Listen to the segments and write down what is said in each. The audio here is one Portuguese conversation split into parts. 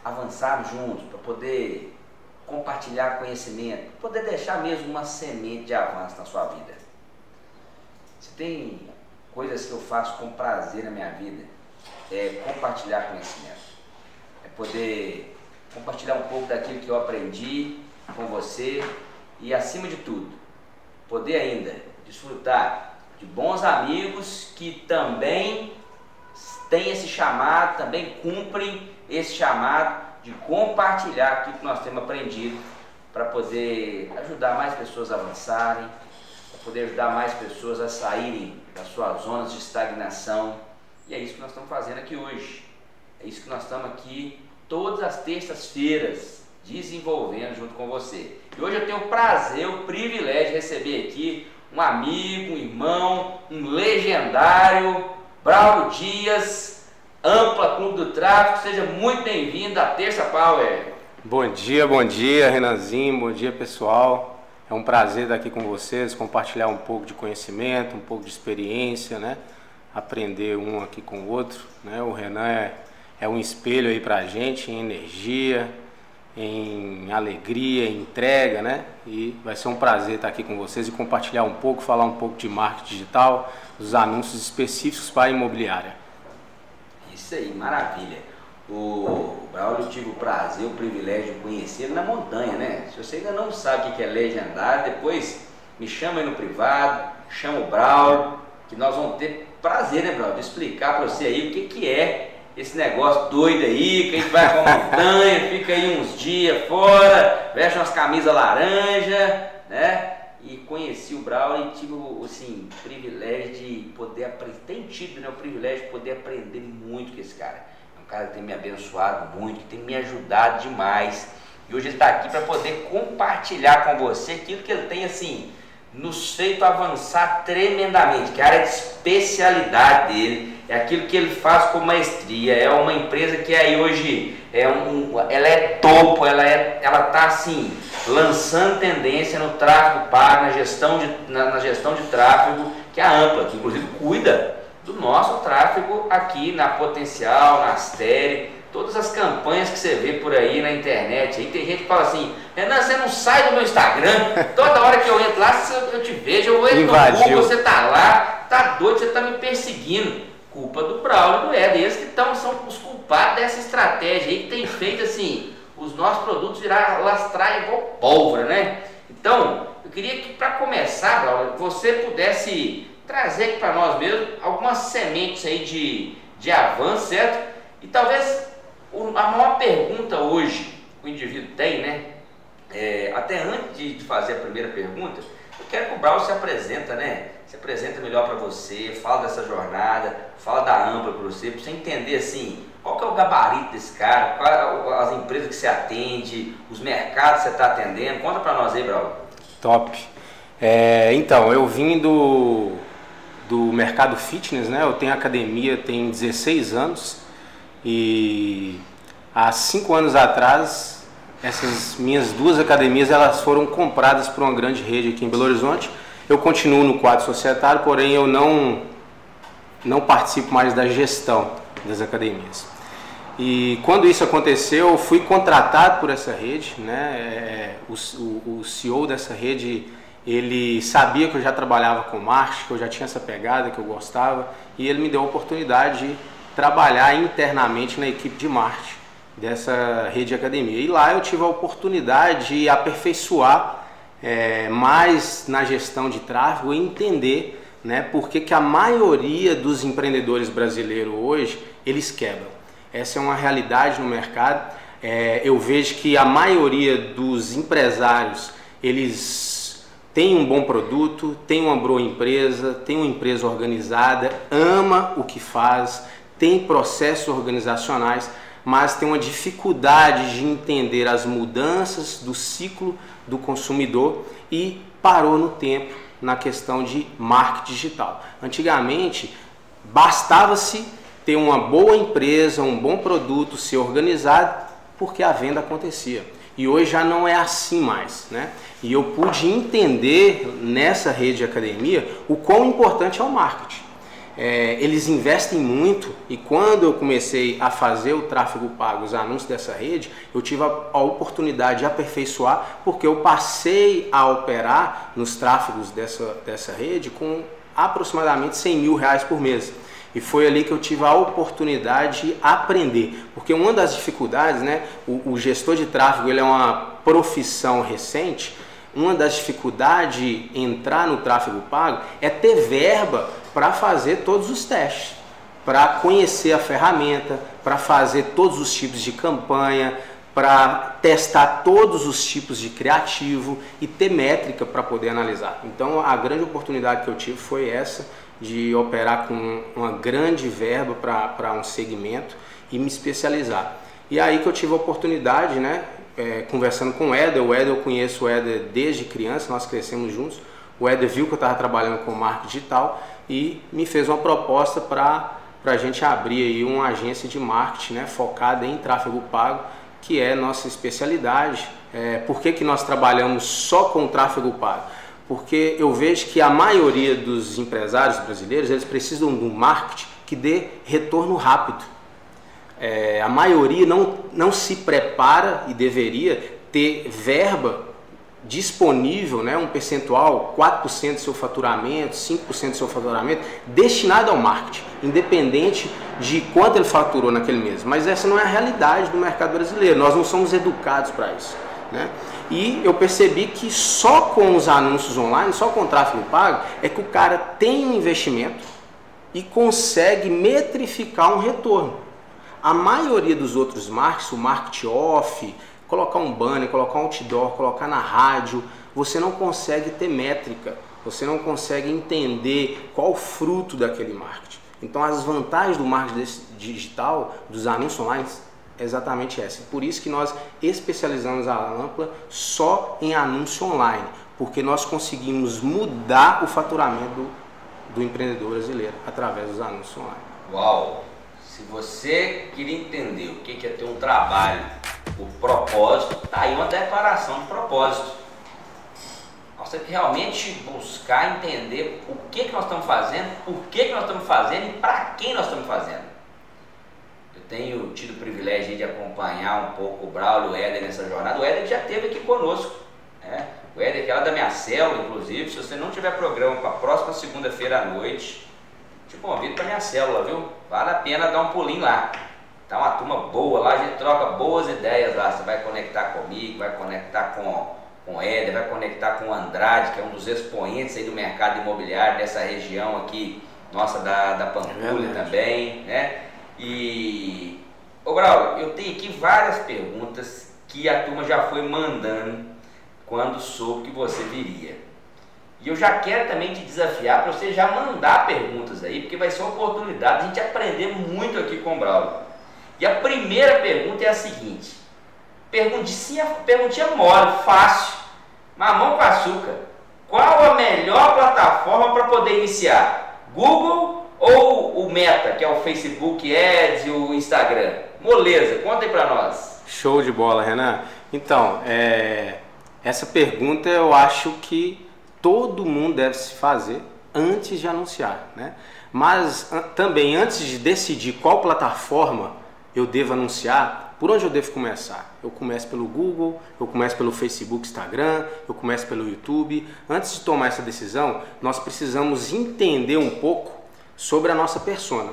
avançarmos juntos, para poder compartilhar conhecimento, para poder deixar mesmo uma semente de avanço na sua vida. Se tem coisas que eu faço com prazer na minha vida, é compartilhar conhecimento, é poder compartilhar um pouco daquilo que eu aprendi com você e, acima de tudo, poder ainda desfrutar de bons amigos que também têm esse chamado, também cumprem esse chamado de compartilhar aquilo que nós temos aprendido para poder ajudar mais pessoas a avançarem, para poder ajudar mais pessoas a saírem das suas zonas de estagnação. E é isso que nós estamos fazendo aqui hoje. É isso que nós estamos aqui todas as terças-feiras desenvolvendo junto com você. E hoje eu tenho o prazer, o privilégio de receber aqui um amigo, um irmão, um legendário, Braulio Dias, Ampla Clube do Tráfico. Seja muito bem-vindo à Terça Power. Bom dia, Renanzinho, bom dia, pessoal. É um prazer estar aqui com vocês, compartilhar um pouco de conhecimento, um pouco de experiência, né? Aprender um aqui com o outro, né? O Renan é um espelho aí pra gente em energia, em alegria, em entrega, né? E vai ser um prazer estar aqui com vocês e compartilhar um pouco, falar um pouco de marketing digital, dos anúncios específicos para a imobiliária. Isso aí, maravilha. O Braulio, eu tive o prazer, o privilégio de conhecê-lo na montanha, né? Se você ainda não sabe o que é legendário, depois me chama aí no privado, chama o Braulio, que nós vamos ter prazer, né, Braulio, de explicar para você aí o que é esse negócio doido aí, que a gente vai pra montanha, fica aí uns dias fora, veste umas camisas laranja, né? E conheci o Braulio e tive, assim, o privilégio de poder aprender, tem tido, né, o privilégio de poder aprender muito com esse cara. É um cara que tem me abençoado muito, que tem me ajudado demais. E hoje ele está aqui para poder compartilhar com você aquilo que ele tem, assim, nos feito avançar tremendamente, que é a área de especialidade dele, é aquilo que ele faz com maestria. É uma empresa que aí hoje ela é topo, ela está assim lançando tendência no tráfego pago, na gestão de tráfego, que é a Ampla, que inclusive cuida do nosso tráfego aqui na Potencial, na Astere, todas as campanhas que você vê por aí na internet. Aí tem gente que fala assim: Renan, você não sai do meu Instagram, toda hora que eu entro lá eu te vejo, eu entro no Google, você tá lá, tá doido, você tá me perseguindo. Culpa do Braulio, do Éder, eles que são os culpados dessa estratégia aí, que tem feito assim os nossos produtos virar lastrar igual pólvora, né? Então, eu queria que, para começar, Braulio, você pudesse trazer aqui para nós mesmo algumas sementes aí de avanço, certo? E talvez a maior pergunta hoje que o indivíduo tem, né? Até antes de fazer a primeira pergunta, eu quero que o Braulio se apresenta, né? Se apresenta melhor para você, fala dessa jornada, fala da Ampla para você entender assim, qual que é o gabarito desse cara, quais as empresas que você atende, os mercados que você está atendendo. Conta para nós aí, Braulio. Top. Então, eu vim do mercado fitness, né? Eu tenho academia, tem 16 anos e há 5 anos atrás essas minhas duas academias elas foram compradas por uma grande rede aqui em Belo Horizonte. Eu continuo no quadro societário, porém eu não participo mais da gestão das academias. E quando isso aconteceu, eu fui contratado por essa rede, né? O CEO dessa rede, ele sabia que eu já trabalhava com marketing, que eu já tinha essa pegada, que eu gostava, e ele me deu a oportunidade de trabalhar internamente na equipe de marketing dessa rede de academia. E lá eu tive a oportunidade de aperfeiçoar mais na gestão de tráfego e entender, né, por que a maioria dos empreendedores brasileiros hoje, eles quebram. Essa é uma realidade no mercado. Eu vejo que a maioria dos empresários, eles têm um bom produto, têm uma boa empresa, têm uma empresa organizada, ama o que faz, tem processos organizacionais, mas tem uma dificuldade de entender as mudanças do ciclo do consumidor e parou no tempo na questão de marketing digital. Antigamente, bastava-se ter uma boa empresa, um bom produto, ser organizado, porque a venda acontecia. E hoje já não é assim mais, né? E eu pude entender nessa rede de academia o quão importante é o marketing. eles investem muito, e quando eu comecei a fazer o tráfego pago, os anúncios dessa rede, eu tive a oportunidade de aperfeiçoar, porque eu passei a operar nos tráfegos dessa rede com aproximadamente 100 mil reais por mês. E foi ali que eu tive a oportunidade de aprender, porque uma das dificuldades, né, o gestor de tráfego, ele é uma profissão recente. Uma das dificuldades de entrar no tráfego pago é ter verba para fazer todos os testes, para conhecer a ferramenta, para fazer todos os tipos de campanha, para testar todos os tipos de criativo e ter métrica para poder analisar. Então a grande oportunidade que eu tive foi essa, de operar com uma grande verba para um segmento e me especializar. E aí que eu tive a oportunidade, né, conversando com o Éder. Eu conheço o Éder desde criança, nós crescemos juntos. O Éder viu que eu estava trabalhando com marketing digital e me fez uma proposta para a gente abrir aí uma agência de marketing, né, focada em tráfego pago, que é nossa especialidade. Por que nós trabalhamos só com tráfego pago? Porque eu vejo que a maioria dos empresários brasileiros, eles precisam de um marketing que dê retorno rápido. A maioria não se prepara e deveria ter verba disponível, né, um percentual, 4% do seu faturamento, 5% do seu faturamento, destinado ao marketing, independente de quanto ele faturou naquele mês. Mas essa não é a realidade do mercado brasileiro, nós não somos educados para isso, né? E eu percebi que só com os anúncios online, só com o tráfego pago, é que o cara tem um investimento e consegue metrificar um retorno. A maioria dos outros marketing, o marketing off, colocar um banner, colocar um outdoor, colocar na rádio, você não consegue ter métrica, você não consegue entender qual o fruto daquele marketing. Então as vantagens do marketing digital, dos anúncios online, é exatamente essa. Por isso que nós especializamos a Ampla só em anúncio online, porque nós conseguimos mudar o faturamento do empreendedor brasileiro através dos anúncios online. Uau! Se você queria entender o que é ter um trabalho por propósito, tá aí uma declaração de propósito. Nós temos que realmente buscar entender o que nós estamos fazendo, por que nós estamos fazendo e para quem nós estamos fazendo. Eu tenho tido o privilégio de acompanhar um pouco o Braulio e o Éder nessa jornada. O Éder já esteve aqui conosco, né? O Éder, que é lá da minha célula, inclusive. Se você não tiver programa para a próxima segunda-feira à noite, te convido para minha célula, viu? Vale a pena dar um pulinho lá. Tá uma turma boa lá, a gente troca boas ideias lá. Você vai conectar comigo, vai conectar com o Éder, vai conectar com o Andrade, que é um dos expoentes aí do mercado imobiliário dessa região aqui, nossa, da Pampulha também, né? E, ô Braulio, eu tenho aqui várias perguntas que a turma já foi mandando quando soube que você viria. E eu já quero também te desafiar para você já mandar perguntas aí, porque vai ser uma oportunidade de a gente aprender muito aqui com o Braulio. E a primeira pergunta é a seguinte: perguntinha mole, fácil, mamão com açúcar. Qual a melhor plataforma para poder iniciar? Google ou o Meta, que é o Facebook Ads e o Instagram? Moleza, conta aí para nós. Show de bola, Renan. Então, essa pergunta eu acho que todo mundo deve se fazer antes de anunciar, né? Mas também antes de decidir qual plataforma eu devo anunciar, por onde eu devo começar? Eu começo pelo Google, eu começo pelo Facebook, Instagram, eu começo pelo YouTube. Antes de tomar essa decisão, nós precisamos entender um pouco sobre a nossa persona.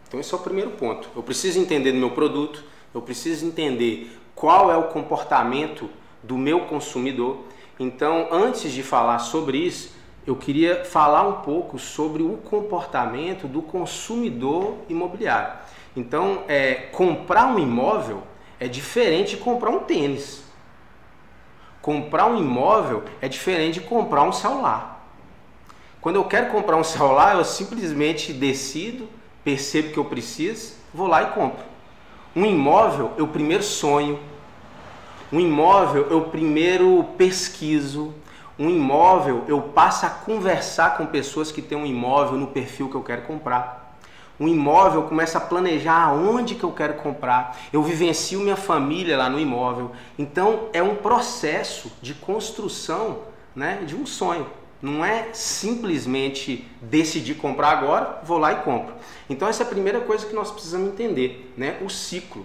Então esse é o primeiro ponto. Eu preciso entender do meu produto, eu preciso entender qual é o comportamento do meu consumidor. Então, antes de falar sobre isso, eu queria falar um pouco sobre o comportamento do consumidor imobiliário. Então, comprar um imóvel é diferente de comprar um tênis. Comprar um imóvel é diferente de comprar um celular. Quando eu quero comprar um celular, eu simplesmente decido, percebo que eu preciso, vou lá e compro. Um imóvel, eu primeiro sonho. Um imóvel, eu primeiro pesquiso. Um imóvel, eu passo a conversar com pessoas que têm um imóvel no perfil que eu quero comprar. Um imóvel, eu começo a planejar aonde que eu quero comprar. Eu vivencio minha família lá no imóvel. Então, é um processo de construção, né, de um sonho. Não é simplesmente decidir comprar agora, vou lá e compro. Então essa é a primeira coisa que nós precisamos entender, né? O ciclo.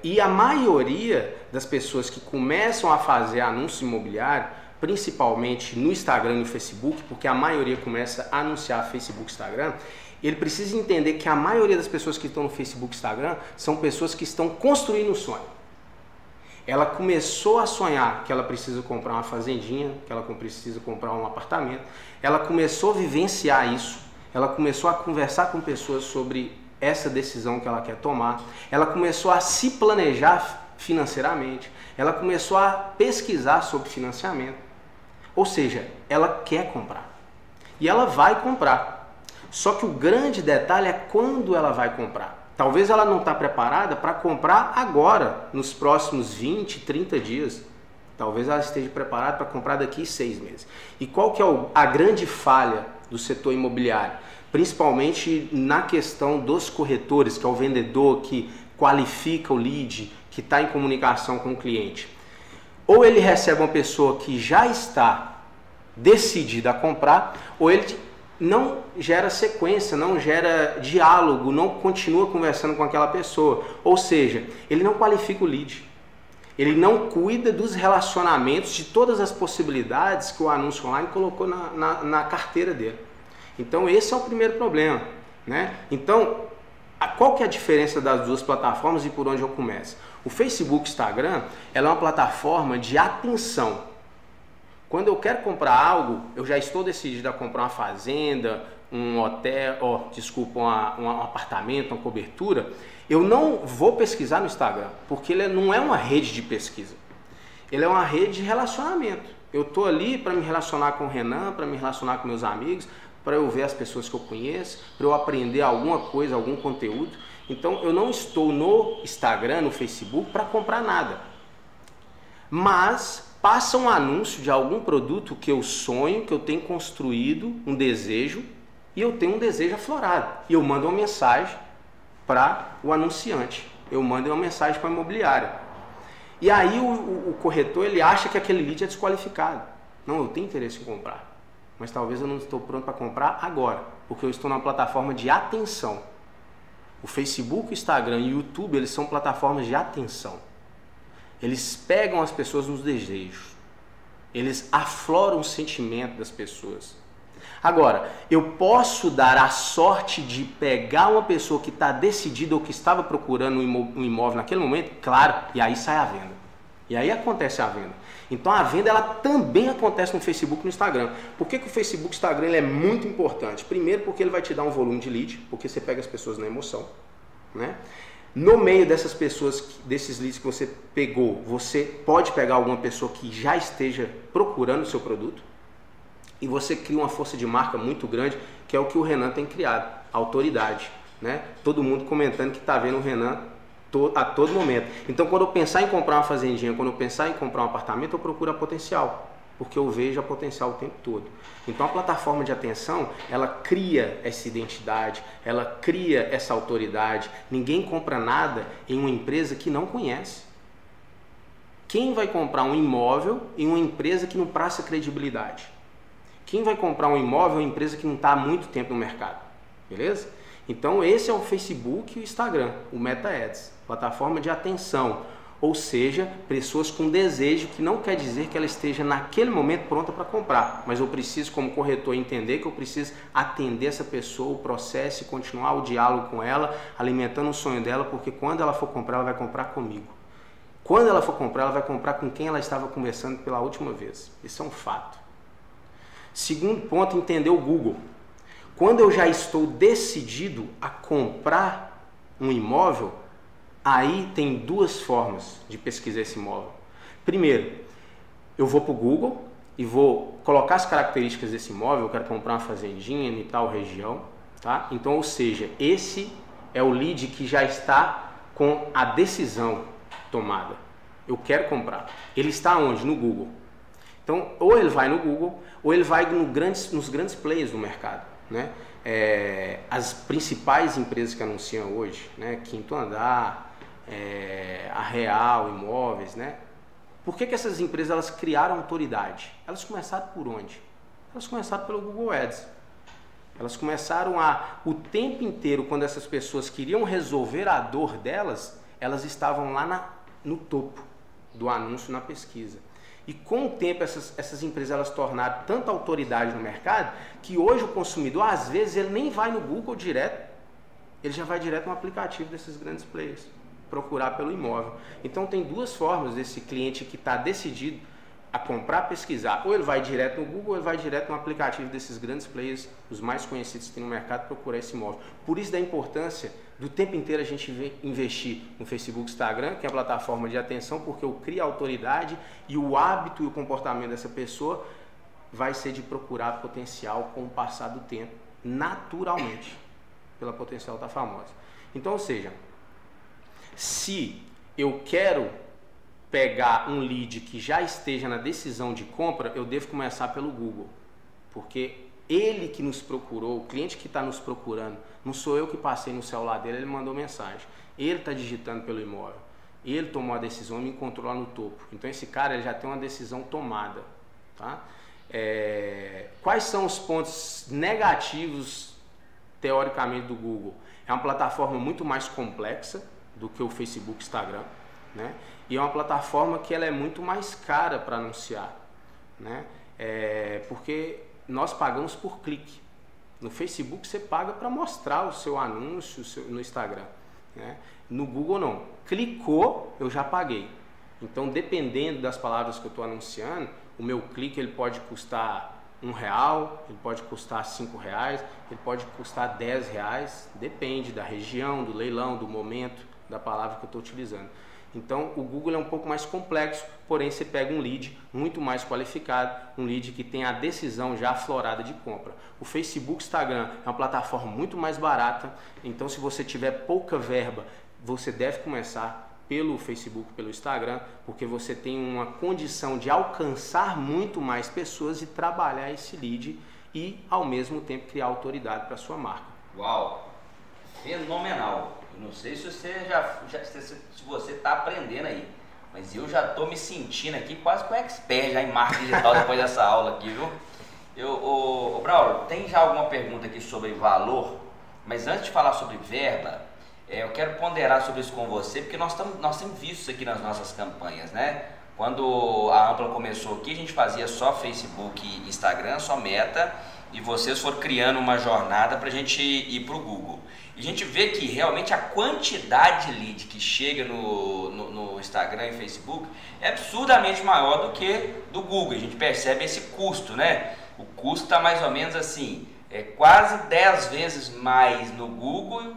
E a maioria das pessoas que começam a fazer anúncio imobiliário, principalmente no Instagram e no Facebook, porque a maioria começa a anunciar Facebook e Instagram, ele precisa entender que a maioria das pessoas que estão no Facebook e Instagram são pessoas que estão construindo um sonho. Ela começou a sonhar que ela precisa comprar uma fazendinha, que ela precisa comprar um apartamento, ela começou a vivenciar isso, ela começou a conversar com pessoas sobre essa decisão que ela quer tomar, ela começou a se planejar financeiramente, ela começou a pesquisar sobre financiamento, ou seja, ela quer comprar e ela vai comprar. Só que o grande detalhe é quando ela vai comprar. Talvez ela não está preparada para comprar agora, nos próximos 20, 30 dias. Talvez ela esteja preparada para comprar daqui a 6 meses. E qual que é a grande falha do setor imobiliário? Principalmente na questão dos corretores, que é o vendedor que qualifica o lead, que está em comunicação com o cliente. Ou ele recebe uma pessoa que já está decidida a comprar, ou ele não gera sequência, não gera diálogo, não continua conversando com aquela pessoa. Ou seja, ele não qualifica o lead. Ele não cuida dos relacionamentos, de todas as possibilidades que o anúncio online colocou na carteira dele. Então esse é o primeiro problema, né? Então, qual que é a diferença das duas plataformas e por onde eu começo? O Facebook e Instagram, ela é uma plataforma de atenção. Quando eu quero comprar algo, eu já estou decidido a comprar uma fazenda, um hotel, um apartamento, uma cobertura, eu não vou pesquisar no Instagram, porque ele não é uma rede de pesquisa. Ele é uma rede de relacionamento. Eu estou ali para me relacionar com o Renan, para me relacionar com meus amigos, para eu ver as pessoas que eu conheço, para eu aprender alguma coisa, algum conteúdo. Então eu não estou no Instagram, no Facebook para comprar nada. Mas passa um anúncio de algum produto que eu sonho, que eu tenho construído, um desejo, e eu tenho um desejo aflorado. E eu mando uma mensagem para o anunciante, eu mando uma mensagem para a imobiliária. E aí o corretor ele acha que aquele lead é desqualificado. Não, eu tenho interesse em comprar, mas talvez eu não estou pronto para comprar agora, porque eu estou numa plataforma de atenção. O Facebook, o Instagram e o YouTube, eles são plataformas de atenção. Eles pegam as pessoas nos desejos. Eles afloram o sentimento das pessoas. Agora, eu posso dar a sorte de pegar uma pessoa que está decidida ou que estava procurando um imóvel naquele momento? Claro, e aí sai a venda. E aí acontece a venda. Então a venda ela também acontece no Facebook e no Instagram. Por que o Facebook e o Instagram ele é muito importante? Primeiro porque ele vai te dar um volume de lead, porque você pega as pessoas na emoção, né? No meio dessas pessoas, desses leads que você pegou, você pode pegar alguma pessoa que já esteja procurando o seu produto e você cria uma força de marca muito grande, que é o que o Renan tem criado, autoridade, né? Todo mundo comentando que está vendo o Renan a todo momento. Então, quando eu pensar em comprar uma fazendinha, quando eu pensar em comprar um apartamento, eu procuro a potencial, porque eu vejo a potencial o tempo todo. Então, a plataforma de atenção, ela cria essa identidade, ela cria essa autoridade. Ninguém compra nada em uma empresa que não conhece. Quem vai comprar um imóvel em uma empresa que não passa credibilidade? Quem vai comprar um imóvel em uma empresa que não está há muito tempo no mercado? Beleza? Então, esse é o Facebook e o Instagram, o Meta Ads, plataforma de atenção. Ou seja, pessoas com desejo, que não quer dizer que ela esteja naquele momento pronta para comprar, mas eu preciso, como corretor, entender que eu preciso atender essa pessoa, o processo e continuar o diálogo com ela, alimentando o sonho dela, porque quando ela for comprar, ela vai comprar comigo. Quando ela for comprar, ela vai comprar com quem ela estava conversando pela última vez. Isso é um fato. Segundo ponto, entender o Google. Quando eu já estou decidido a comprar um imóvel, aí tem duas formas de pesquisar esse imóvel. Primeiro, eu vou para o Google e vou colocar as características desse imóvel. Eu quero comprar uma fazendinha em tal região, tá? Então, ou seja, esse é o lead que já está com a decisão tomada. Eu quero comprar. Ele está onde? No Google. Então, ou ele vai no Google, ou ele vai nos grandes players do mercado, né? As principais empresas que anunciam hoje, né? Quinto Andar, a Real Imóveis, né? Por que essas empresas elas criaram autoridade? Elas começaram por onde? Elas começaram pelo Google Ads. Elas começaram o tempo inteiro, quando essas pessoas queriam resolver a dor delas, elas estavam lá no topo do anúncio na pesquisa. E com o tempo essas empresas elas tornaram tanta autoridade no mercado que hoje o consumidor, às vezes, ele nem vai no Google direto, ele já vai direto no aplicativo desses grandes players, procurar pelo imóvel. Então tem duas formas desse cliente que está decidido a comprar, pesquisar. Ou ele vai direto no Google, ou ele vai direto no aplicativo desses grandes players, os mais conhecidos que tem no mercado, procurar esse imóvel. Por isso da importância do tempo inteiro a gente investir no Facebook, Instagram, que é a plataforma de atenção, porque eu crio a autoridade e o hábito e o comportamento dessa pessoa vai ser de procurar potencial com o passar do tempo, naturalmente, pela potencial da famosa. Então, ou seja, se eu quero pegar um lead que já esteja na decisão de compra, eu devo começar pelo Google, porque ele que nos procurou, o cliente que está nos procurando, não sou eu que passei no celular dele, ele mandou mensagem, ele está digitando pelo imóvel, ele tomou a decisão e me encontrou lá no topo. Então esse cara ele já tem uma decisão tomada, tá? Quais são os pontos negativos teoricamente do Google? É uma plataforma muito mais complexa do que o Facebook, Instagram, né? E é uma plataforma que ela é muito mais cara para anunciar, né? Porque nós pagamos por clique. No Facebook você paga para mostrar o seu anúncio no Instagram, né? No Google não. Clicou, eu já paguei. Então, dependendo das palavras que eu estou anunciando, o meu clique ele pode custar R$1, ele pode custar R$5, ele pode custar R$10, depende da região, do leilão, do momento, da palavra que eu estou utilizando. Então o Google é um pouco mais complexo, porém você pega um lead muito mais qualificado, um lead que tem a decisão já aflorada de compra. O Facebook, Instagram é uma plataforma muito mais barata, então se você tiver pouca verba, você deve começar pelo Facebook, pelo Instagram, porque você tem uma condição de alcançar muito mais pessoas e trabalhar esse lead e ao mesmo tempo criar autoridade para a sua marca. Uau! Fenomenal! Eu não sei se você se você está aprendendo aí, mas eu já estou me sentindo aqui quase com expert já em marketing digital depois dessa aula aqui, viu? Ô Braulio, tem já alguma pergunta aqui sobre valor? Mas antes de falar sobre verba, eu quero ponderar sobre isso com você, porque nós temos visto isso aqui nas nossas campanhas, né? Quando a Ampla começou aqui, a gente fazia só Facebook e Instagram, só Meta, e vocês foram criando uma jornada para a gente ir para o Google. E a gente vê que realmente a quantidade de lead que chega no Instagram e Facebook é absurdamente maior do que do Google. A gente percebe esse custo, né? O custo está mais ou menos assim, quase 10 vezes mais no Google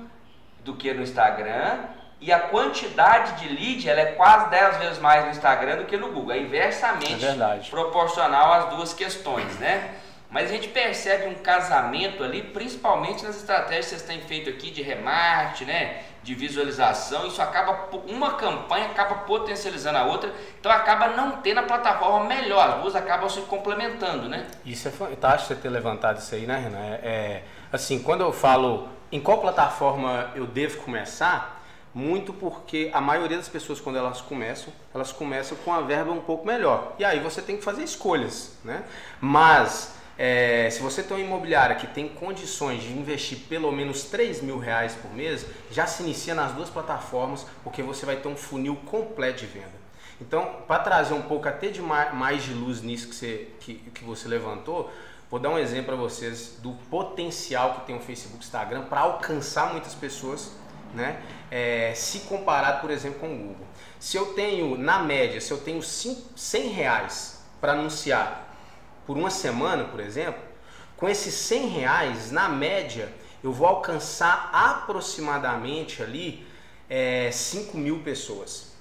do que no Instagram, e a quantidade de lead ela é quase 10 vezes mais no Instagram do que no Google. É inversamente proporcional às duas questões, né? Mas a gente percebe um casamento ali, principalmente nas estratégias que vocês têm feito aqui de remarketing, né? De visualização. Isso acaba, uma campanha acaba potencializando a outra, então acaba não tendo a plataforma melhor, as duas acabam se complementando, né? Isso é fantástico você ter levantado isso aí, né, Renan? Assim, quando eu falo em qual plataforma eu devo começar, muito porque a maioria das pessoas, quando elas começam com a verba um pouco melhor. E aí você tem que fazer escolhas, né? Mas se você tem uma imobiliária que tem condições de investir pelo menos R$3.000 por mês, já se inicia nas duas plataformas, porque você vai ter um funil completo de venda. Então, para trazer um pouco até de mais de luz nisso que você levantou, vou dar um exemplo para vocês do potencial que tem o Facebook, Instagram para alcançar muitas pessoas, né? Se comparado, por exemplo, com o Google. Se eu tenho, na média, se eu tenho R$100 para anunciar por uma semana, por exemplo, com esses R$100, na média, eu vou alcançar aproximadamente ali 5.000 pessoas,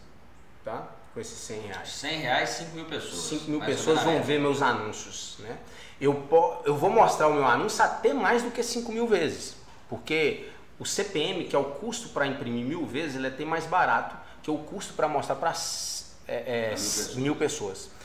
tá? Com esses R$100. R$100, 5.000 pessoas. 5.000 pessoas vão ver meus anúncios, né? Eu vou mostrar o meu anúncio até mais do que 5.000 vezes, porque o CPM, que é o custo para imprimir 1.000 vezes, ele é até mais barato que o custo para mostrar para 1.000 pessoas.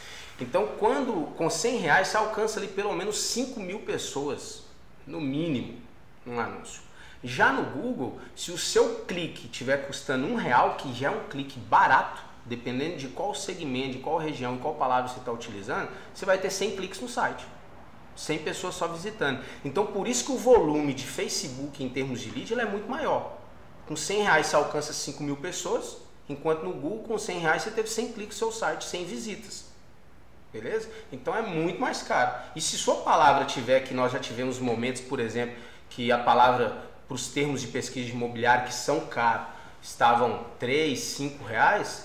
Então, com R$100 você alcança ali pelo menos 5.000 pessoas, no mínimo, um anúncio. Já no Google, se o seu clique estiver custando R$1, que já é um clique barato, dependendo de qual segmento, de qual região, qual palavra você está utilizando, você vai ter 100 cliques no site. 100 pessoas só visitando. Então, por isso que o volume de Facebook em termos de lead ele é muito maior. Com R$100 você alcança 5.000 pessoas, enquanto no Google com R$100 você teve 100 cliques no seu site, 100 visitas. Beleza? Então é muito mais caro. E se sua palavra tiver, que nós já tivemos momentos, por exemplo, que a palavra para os termos de pesquisa de imobiliário que são caros, estavam R$3, R$5,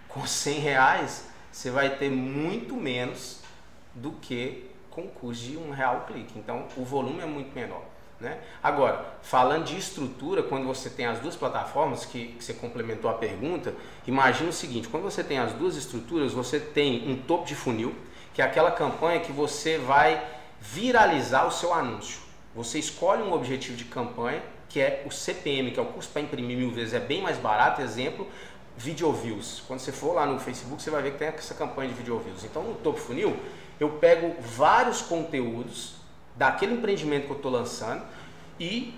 com R$100 você vai ter muito menos do que com o custo de R$1 o clique. Então o volume é muito menor, né? Agora, falando de estrutura, quando você tem as duas plataformas, que você complementou a pergunta, imagina o seguinte: quando você tem as duas estruturas, você tem um topo de funil, que é aquela campanha que você vai viralizar o seu anúncio. Você escolhe um objetivo de campanha, que é o CPM, que é o custo para imprimir 1000 vezes, é bem mais barato. Exemplo, video views. Quando você for lá no Facebook, você vai ver que tem essa campanha de video views. Então, no topo funil, eu pego vários conteúdos daquele empreendimento que eu estou lançando e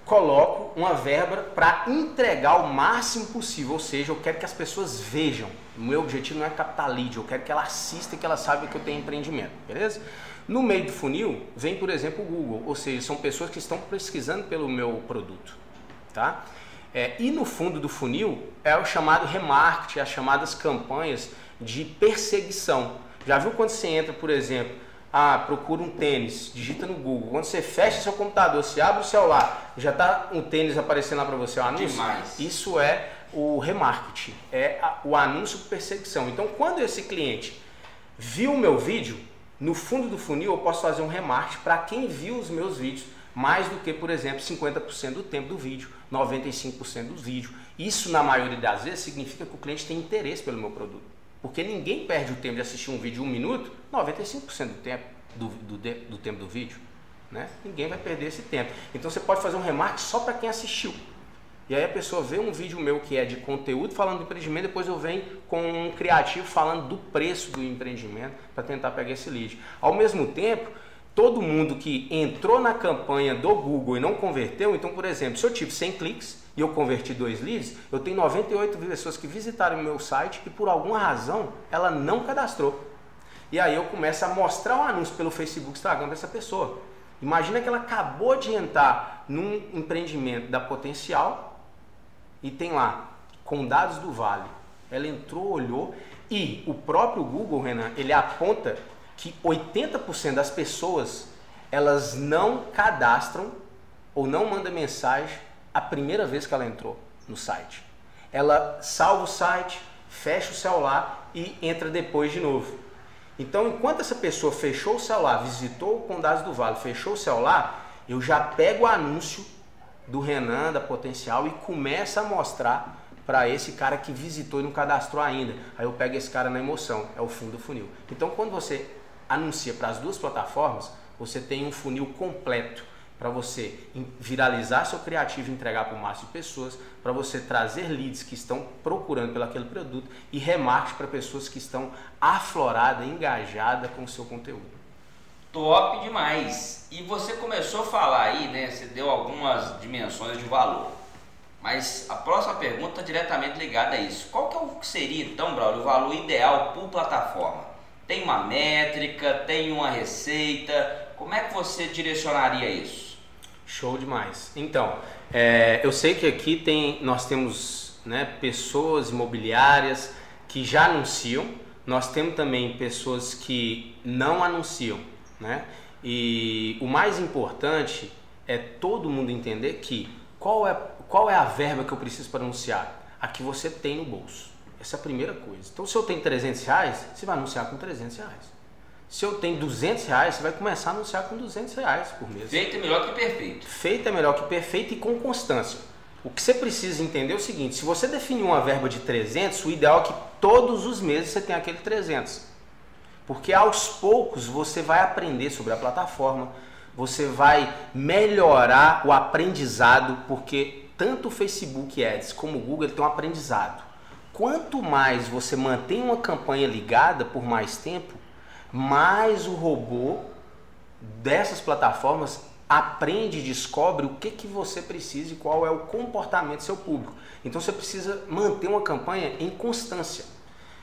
coloco uma verba para entregar o máximo possível. Ou seja, eu quero que as pessoas vejam. O meu objetivo não é captar lead, eu quero que ela assista e que ela saiba que eu tenho empreendimento, beleza? No meio do funil vem, por exemplo, o Google, ou seja, são pessoas que estão pesquisando pelo meu produto, tá? E no fundo do funil é o chamado remarketing, as chamadas campanhas de perseguição. Já viu quando você entra, por exemplo, procura um tênis, digita no Google, quando você fecha seu computador, você abre o celular, já está um tênis aparecendo lá para você, o anúncio? Demais. Isso é o remarketing, o anúncio por perseguição. Então, quando esse cliente viu o meu vídeo, no fundo do funil eu posso fazer um remarketing para quem viu os meus vídeos, mais do que, por exemplo, 50% do tempo do vídeo, 95% do vídeo. Isso, na maioria das vezes, significa que o cliente tem interesse pelo meu produto. Porque ninguém perde o tempo de assistir um vídeo de 1 minuto, 95% do tempo do tempo do vídeo, né? Ninguém vai perder esse tempo. Então você pode fazer um remarketing só para quem assistiu. E aí a pessoa vê um vídeo meu que é de conteúdo falando do empreendimento, depois eu venho com um criativo falando do preço do empreendimento para tentar pegar esse lead. Ao mesmo tempo, todo mundo que entrou na campanha do Google e não converteu, então, por exemplo, se eu tive 100 cliques e eu converti 2 leads, eu tenho 98 pessoas que visitaram o meu site e por alguma razão ela não cadastrou. E aí eu começo a mostrar o anúncio pelo Facebook, Instagram dessa pessoa. Imagina que ela acabou de entrar num empreendimento da Potencial e tem lá, Condados do Vale. Ela entrou, olhou e o próprio Google, Renan, ele aponta que 80% das pessoas, elas não cadastram ou não mandam mensagem a primeira vez que ela entrou no site. Ela salva o site, fecha o celular e entra depois de novo. Então, enquanto essa pessoa fechou o celular, visitou o Condados do Vale, fechou o celular, eu já pego o anúncio do Renan, da Potencial, e começo a mostrar para esse cara que visitou e não cadastrou ainda. Aí eu pego esse cara na emoção, é o fundo do funil. Então, quando você anuncia para as duas plataformas, você tem um funil completo para você viralizar seu criativo e entregar para o máximo de pessoas, para você trazer leads que estão procurando pelo aquele produto e remarketing para pessoas que estão afloradas, engajadas com o seu conteúdo. Top demais! E você começou a falar aí, né? Você deu algumas dimensões de valor. Mas a próxima pergunta está diretamente ligada a isso. Qual que seria então, Braulio, o valor ideal por plataforma? Tem uma métrica, tem uma receita? Como é que você direcionaria isso? Show demais. Então, eu sei que aqui nós temos, né, pessoas imobiliárias que já anunciam, nós temos também pessoas que não anunciam, né? E o mais importante é todo mundo entender que qual é a verba que eu preciso para anunciar? A que você tem no bolso. Essa é a primeira coisa. Então, se eu tenho R$300, você vai anunciar com R$300. Se eu tenho R$200, você vai começar a anunciar com R$200 por mês. Feito é melhor que perfeito. Feito é melhor que perfeito e com constância. O que você precisa entender é o seguinte: se você definir uma verba de 300, o ideal é que todos os meses você tenha aquele 300. Porque aos poucos você vai aprender sobre a plataforma, você vai melhorar o aprendizado, porque tanto o Facebook Ads como o Google tem um aprendizado. Quanto mais você mantém uma campanha ligada por mais tempo, mais o robô dessas plataformas aprende e descobre o que você precisa e qual é o comportamento do seu público. Então você precisa manter uma campanha em constância.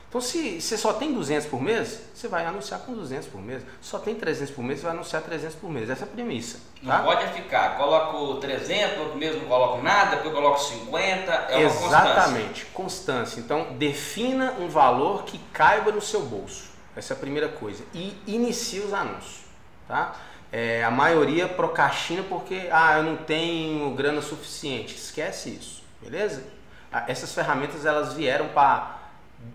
Então se você só tem 200 por mês, você vai anunciar com 200 por mês. Só tem 300 por mês, você vai anunciar 300 por mês. Essa é a premissa. Tá? Não pode ficar, coloco 300, outro mês não coloco nada, depois eu coloco 50, é uma constância. Exatamente, constância. Então defina um valor que caiba no seu bolso. Essa é a primeira coisa. E inicie os anúncios. Tá? A maioria procrastina porque eu não tenho grana suficiente. Esquece isso, beleza? Essas ferramentas elas vieram para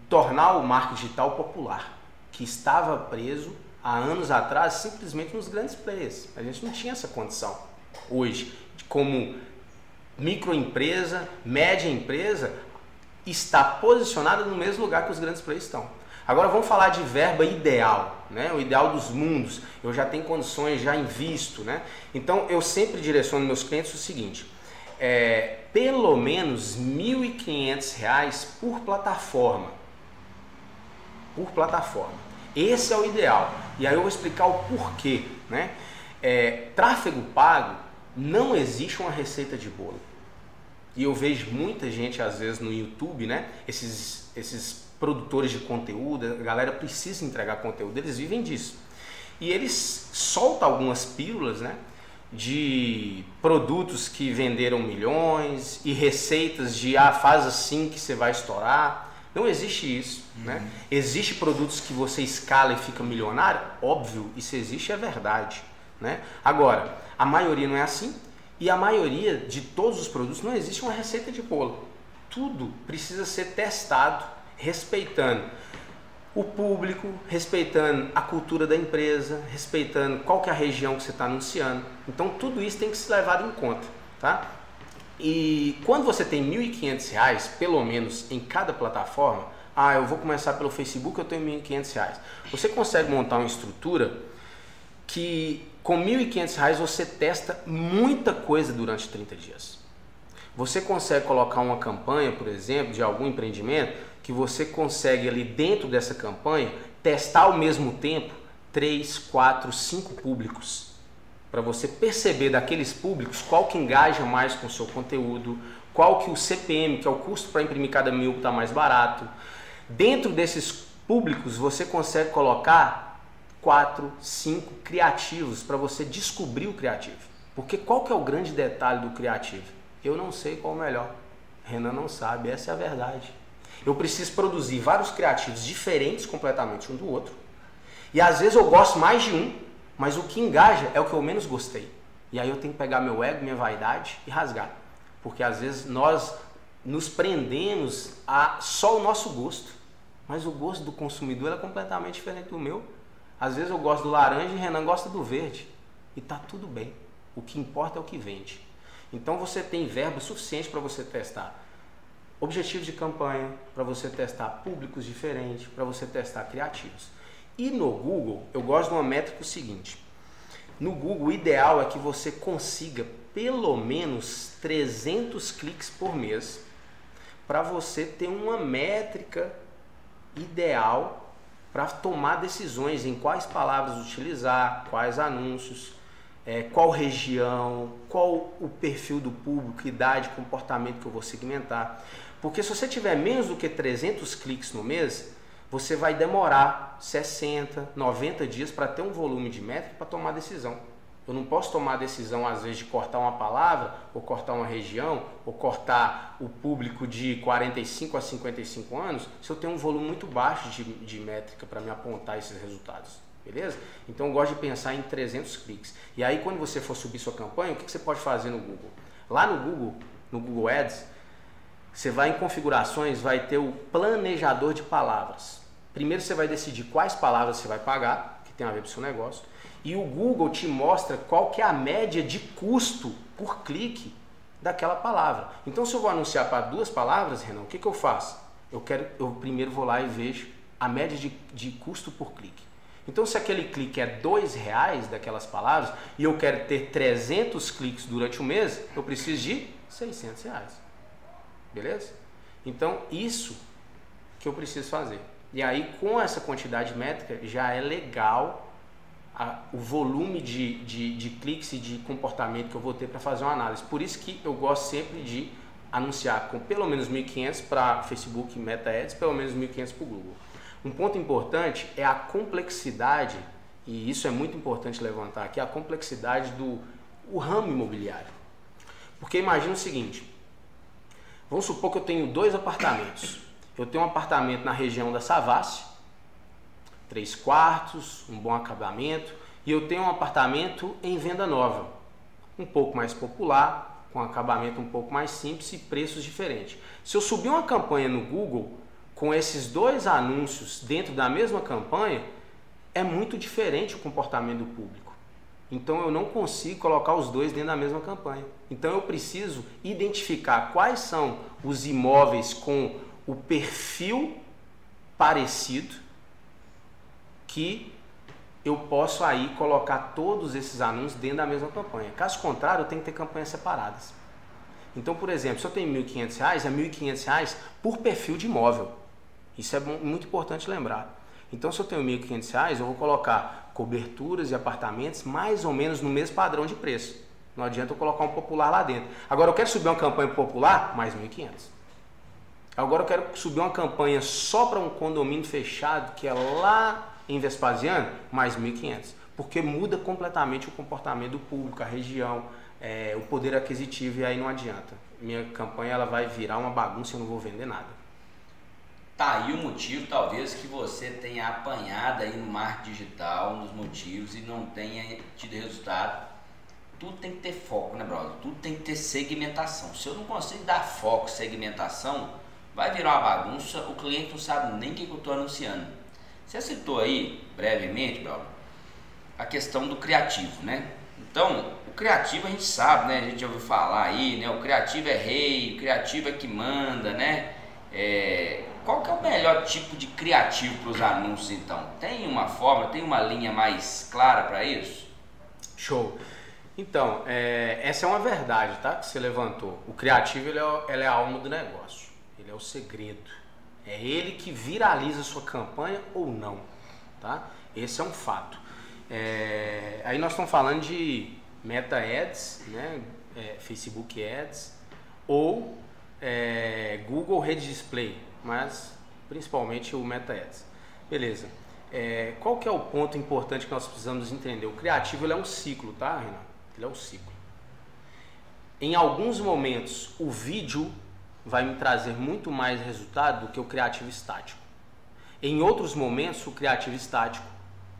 tornar o marketing digital popular, que estava preso há anos atrás simplesmente nos grandes players. A gente não tinha essa condição. Hoje, como microempresa, média empresa, está posicionada no mesmo lugar que os grandes players estão. Agora vamos falar de verba ideal, né? O ideal dos mundos. Eu já tenho condições, já invisto, né? Então eu sempre direciono meus clientes o seguinte: pelo menos R$ 1.500 por plataforma. Por plataforma. Esse é o ideal. E aí eu vou explicar o porquê, né? Tráfego pago, não existe uma receita de bolo. E eu vejo muita gente às vezes no YouTube, né? Esses produtores de conteúdo, a galera precisa entregar conteúdo, eles vivem disso. E eles soltam algumas pílulas, né, de produtos que venderam milhões e receitas de faz assim que você vai estourar. Não existe isso, né? Existe produtos que você escala e fica milionário? Óbvio, isso existe, é verdade, né? Agora, a maioria não é assim e a maioria de todos os produtos não existe uma receita de bolo. Tudo precisa ser testado, respeitando o público, respeitando a cultura da empresa, respeitando qual que é a região que você está anunciando. Então tudo isso tem que ser levado em conta, tá? E quando você tem R$ 1.500, pelo menos em cada plataforma, eu vou começar pelo Facebook, eu tenho R$ 1.500. Você consegue montar uma estrutura que com R$ 1.500 você testa muita coisa durante 30 dias. Você consegue colocar uma campanha, por exemplo, de algum empreendimento, que você consegue ali dentro dessa campanha testar ao mesmo tempo 3, 4, 5 públicos, para você perceber daqueles públicos qual que engaja mais com o seu conteúdo, qual que o CPM, que é o custo para imprimir cada 1.000, está mais barato. Dentro desses públicos você consegue colocar 4, 5 criativos para você descobrir o criativo. Porque qual que é o grande detalhe do criativo? Eu não sei qual é o melhor. Renan não sabe, essa é a verdade. Eu preciso produzir vários criativos diferentes completamente um do outro. E às vezes eu gosto mais de um, mas o que engaja é o que eu menos gostei. E aí eu tenho que pegar meu ego, minha vaidade e rasgar. Porque às vezes nós nos prendemos a só o nosso gosto. Mas o gosto do consumidor é completamente diferente do meu. Às vezes eu gosto do laranja e Renan gosta do verde. E tá tudo bem. O que importa é o que vende. Então você tem verba suficiente para você testar objetivos de campanha, para você testar públicos diferentes, para você testar criativos. E no Google, eu gosto de uma métrica seguinte. No Google, o ideal é que você consiga pelo menos 300 cliques por mês para você ter uma métrica ideal para tomar decisões em quais palavras utilizar, quais anúncios, qual região, qual o perfil do público, idade, comportamento que eu vou segmentar. Porque se você tiver menos do que 300 cliques no mês, você vai demorar 60, 90 dias para ter um volume de métrica para tomar decisão. Eu não posso tomar a decisão, às vezes, de cortar uma palavra, ou cortar uma região, ou cortar o público de 45 a 55 anos, se eu tenho um volume muito baixo de métrica para me apontar esses resultados. Beleza? Então eu gosto de pensar em 300 cliques. E aí quando você for subir sua campanha, o que você pode fazer no Google? Lá no Google Ads, você vai em configurações, vai ter o planejador de palavras. Primeiro você vai decidir quais palavras você vai pagar, que tem a ver com o seu negócio. E o Google te mostra qual que é a média de custo por clique daquela palavra. Então se eu vou anunciar para 2 palavras, Renan, o que eu faço? Eu primeiro vou lá e vejo a média de custo por clique. Então se aquele clique é R$2 daquelas palavras e eu quero ter 300 cliques durante um mês, eu preciso de R$600. Beleza? Então isso que eu preciso fazer. E aí com essa quantidade métrica já é legal o volume de cliques e de comportamento que eu vou ter para fazer uma análise. Por isso que eu gosto sempre de anunciar com pelo menos 1.500 para Facebook e Meta Ads, pelo menos 1.500 para o Google. Um ponto importante é a complexidade, e isso é muito importante levantar aqui, a complexidade do ramo imobiliário. Porque imagina o seguinte, vamos supor que eu tenho 2 apartamentos. Eu tenho um apartamento na região da Savassi, 3 quartos, um bom acabamento, e eu tenho um apartamento em venda nova, um pouco mais popular, com acabamento um pouco mais simples e preços diferentes. Se eu subir uma campanha no Google com esses 2 anúncios dentro da mesma campanha, é muito diferente o comportamento do público. Então eu não consigo colocar os 2 dentro da mesma campanha. Então eu preciso identificar quais são os imóveis com o perfil parecido que eu posso aí colocar todos esses anúncios dentro da mesma campanha. Caso contrário, eu tenho que ter campanhas separadas. Então, por exemplo, se eu tenho R$ 1.500, é R$ 1.500 por perfil de imóvel. Isso é muito importante lembrar. Então, se eu tenho R$ 1.500, eu vou colocar coberturas e apartamentos mais ou menos no mesmo padrão de preço. Não adianta eu colocar um popular lá dentro. Agora, eu quero subir uma campanha popular, mais 1.500. Agora, eu quero subir uma campanha só para um condomínio fechado, que é lá em Vespasiano, mais 1.500. Porque muda completamente o comportamento do público, a região, o poder aquisitivo, e aí não adianta. Minha campanha ela vai virar uma bagunça e eu não vou vender nada. Tá aí o motivo, talvez, que você tenha apanhado aí no marketing digital, um dos motivos, e não tenha tido resultado. Tudo tem que ter foco, né, brother? Tudo tem que ter segmentação. Se eu não consigo dar foco, segmentação, vai virar uma bagunça, o cliente não sabe nem o que eu estou anunciando. Você citou aí, brevemente, brother, a questão do criativo, né? Então, o criativo a gente sabe, né? A gente já ouviu falar aí, né? O criativo é rei, o criativo é que manda, né? Qual que é o melhor tipo de criativo para os anúncios, então? Tem uma forma, tem uma linha mais clara para isso? Show! Então, essa é uma verdade, tá? Que você levantou. O criativo ele é a alma do negócio, ele é o segredo. É ele que viraliza a sua campanha ou não, tá? Esse é um fato. Aí nós estamos falando de Meta Ads, né? Facebook Ads ou Google Rede Display, mas principalmente o Meta Ads. Beleza. Qual que é o ponto importante que nós precisamos entender? O criativo ele é um ciclo, tá, Renan? Ele é um ciclo. Em alguns momentos o vídeo vai me trazer muito mais resultado do que o criativo estático. Em outros momentos o criativo estático,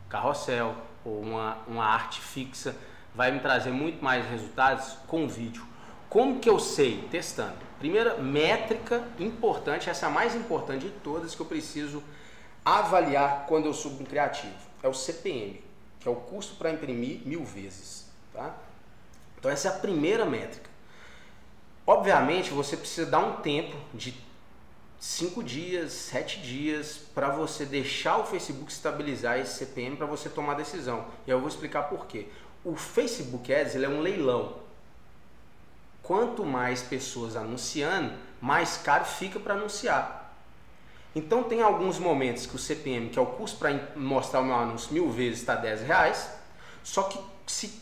carrossel ou uma arte fixa, vai me trazer muito mais resultados com o vídeo. Como que eu sei? Testando. Primeira métrica importante, essa é a mais importante de todas que eu preciso avaliar quando eu subo um criativo. É o CPM, que é o custo para imprimir 1000 vezes. Tá? Então essa é a primeira métrica. Obviamente você precisa dar um tempo de 5 dias, 7 dias para você deixar o Facebook estabilizar esse CPM para você tomar a decisão. E eu vou explicar por quê. O Facebook Ads ele é um leilão. Quanto mais pessoas anunciando, mais caro fica para anunciar. Então tem alguns momentos que o CPM, que é o custo para mostrar o meu anúncio 1000 vezes, está R$10. Só que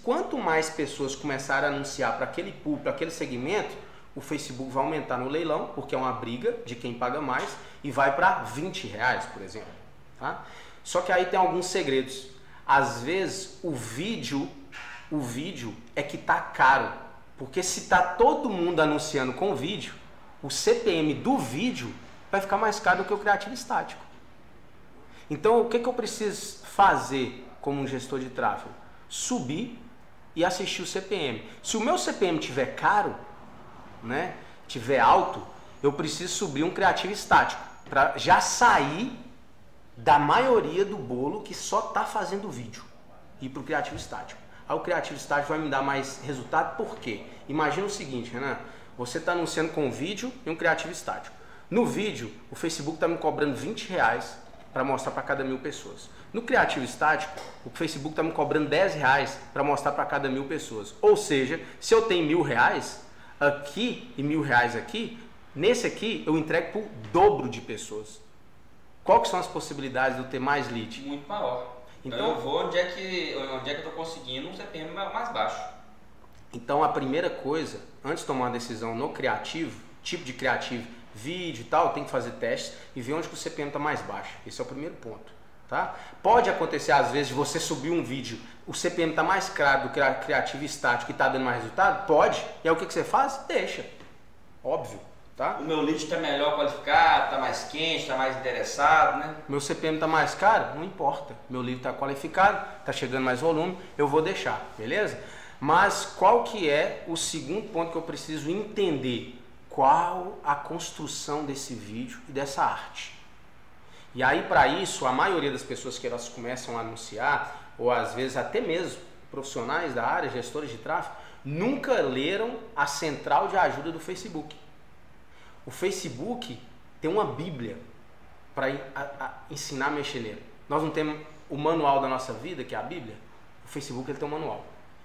quanto mais pessoas começarem a anunciar para aquele público, para aquele segmento, o Facebook vai aumentar no leilão, porque é uma briga de quem paga mais, e vai para R$20, por exemplo. Tá? Só que aí tem alguns segredos. Às vezes o vídeo é que está caro, porque se está todo mundo anunciando com vídeo, o CPM do vídeo vai ficar mais caro do que o criativo estático. Então o que eu preciso fazer como um gestor de tráfego? Subir e assistir o CPM. Se o meu CPM estiver caro, né, tiver alto, eu preciso subir um criativo estático para já sair da maioria do bolo que só está fazendo vídeo e ir para o criativo estático. Aí o criativo estático vai me dar mais resultado, por quê? Imagina o seguinte, Renan, você está anunciando com um vídeo e um criativo estático. No vídeo, o Facebook está me cobrando R$20 para mostrar para cada 1000 pessoas. No criativo estático, o Facebook está me cobrando R$10 para mostrar para cada 1000 pessoas. Ou seja, se eu tenho R$1000 aqui e R$1000 aqui, nesse aqui eu entrego para o dobro de pessoas. Qual que são as possibilidades de eu ter mais lead? Muito maior. Então eu vou onde é que eu estou conseguindo um CPM mais baixo. Então a primeira coisa, antes de tomar uma decisão no criativo, tipo de criativo, vídeo e tal, tem que fazer testes e ver onde que o CPM está mais baixo. Esse é o primeiro ponto. Tá? Pode acontecer às vezes de você subir um vídeo, o CPM está mais caro do que o criativo estático e está dando mais resultado? Pode. E aí o que você faz? Deixa. Óbvio. Tá? O meu lead está melhor qualificado, está mais quente, está mais interessado, né? Meu CPM está mais caro? Não importa. Meu lead está qualificado, está chegando mais volume, eu vou deixar, beleza? Mas qual que é o segundo ponto que eu preciso entender? Qual a construção desse vídeo e dessa arte? E aí para isso, a maioria das pessoas que elas começam a anunciar, ou às vezes até mesmo profissionais da área, gestores de tráfego, nunca leram a central de ajuda do Facebook. O Facebook tem uma bíblia para ensinar a mexer nele. Nós não temos o manual da nossa vida, que é a Bíblia. O Facebook ele tem um manual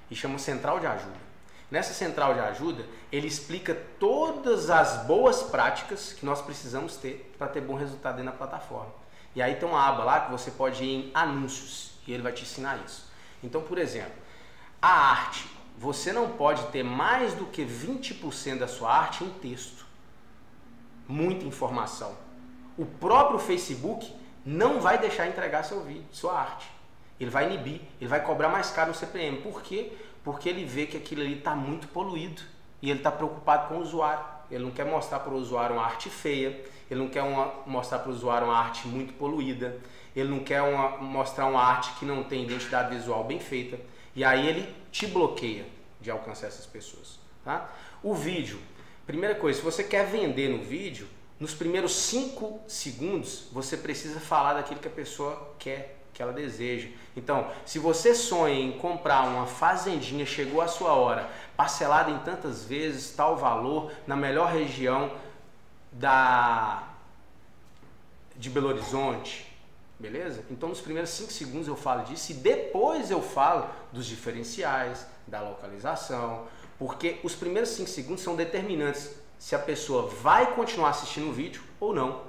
e chama Central de Ajuda. Nessa Central de Ajuda, ele explica todas as boas práticas que nós precisamos ter para ter bom resultado dentro da plataforma. E aí tem uma aba lá que você pode ir em anúncios e ele vai te ensinar isso. Então, por exemplo, a arte. Você não pode ter mais do que 20% da sua arte em texto. Muita informação. O próprio Facebook não vai deixar entregar seu vídeo, sua arte. Ele vai inibir, ele vai cobrar mais caro no CPM. Por quê? Porque ele vê que aquilo ali está muito poluído e ele está preocupado com o usuário. Ele não quer mostrar para o usuário uma arte feia, ele não quer mostrar para o usuário uma arte muito poluída, ele não quer mostrar uma arte que não tem identidade visual bem feita. E aí ele te bloqueia de alcançar essas pessoas. Tá? O vídeo. Primeira coisa, se você quer vender no vídeo, nos primeiros 5 segundos você precisa falar daquilo que a pessoa quer, que ela deseja. Então, se você sonha em comprar uma fazendinha, chegou a sua hora, parcelada em tantas vezes, tal valor, na melhor região de Belo Horizonte, beleza? Então, nos primeiros 5 segundos eu falo disso e depois eu falo dos diferenciais, da localização, porque os primeiros 5 segundos são determinantes se a pessoa vai continuar assistindo o vídeo ou não.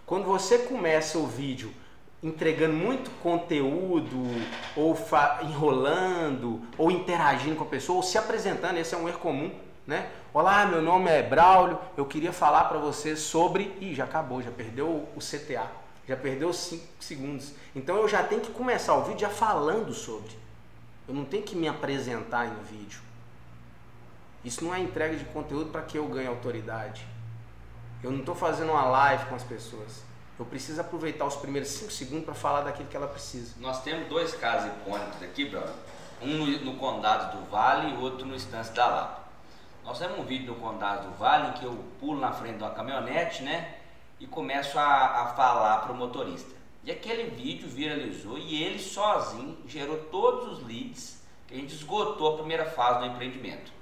Quando você começa o vídeo entregando muito conteúdo, ou enrolando, ou interagindo com a pessoa, ou se apresentando, esse é um erro comum, né? Olá, meu nome é Braulio, eu queria falar para você sobre... Ih, já acabou, já perdeu o CTA, já perdeu os 5 segundos. Então eu já tenho que começar o vídeo já falando sobre. Eu não tenho que me apresentar no vídeo. Isso não é entrega de conteúdo para que eu ganhe autoridade. Eu não estou fazendo uma live com as pessoas. Eu preciso aproveitar os primeiros 5 segundos para falar daquilo que ela precisa. Nós temos 2 casos icônicos aqui, brother. Um no Condado do Vale e outro no Estância da Lapa. Nós temos um vídeo no Condado do Vale em que eu pulo na frente de uma caminhonete, né? E começo a falar para o motorista. E aquele vídeo viralizou e ele sozinho gerou todos os leads que a gente esgotou a primeira fase do empreendimento.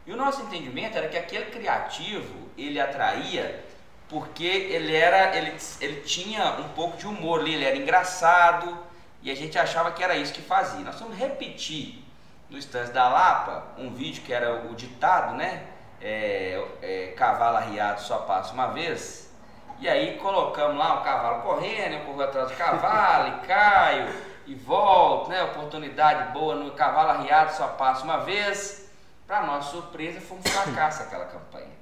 E o nosso entendimento era que aquele criativo, ele atraía porque ele tinha um pouco de humor ali, ele era engraçado e a gente achava que era isso que fazia. Nós vamos repetir no Estância da Lapa um vídeo que era o ditado, né? Cavalo arriado só passa uma vez. E aí colocamos lá o cavalo correndo, eu corro atrás do cavalo e caio e volto, né? Oportunidade boa no cavalo arriado só passa uma vez. Para nossa surpresa, foi um fracasso aquela campanha.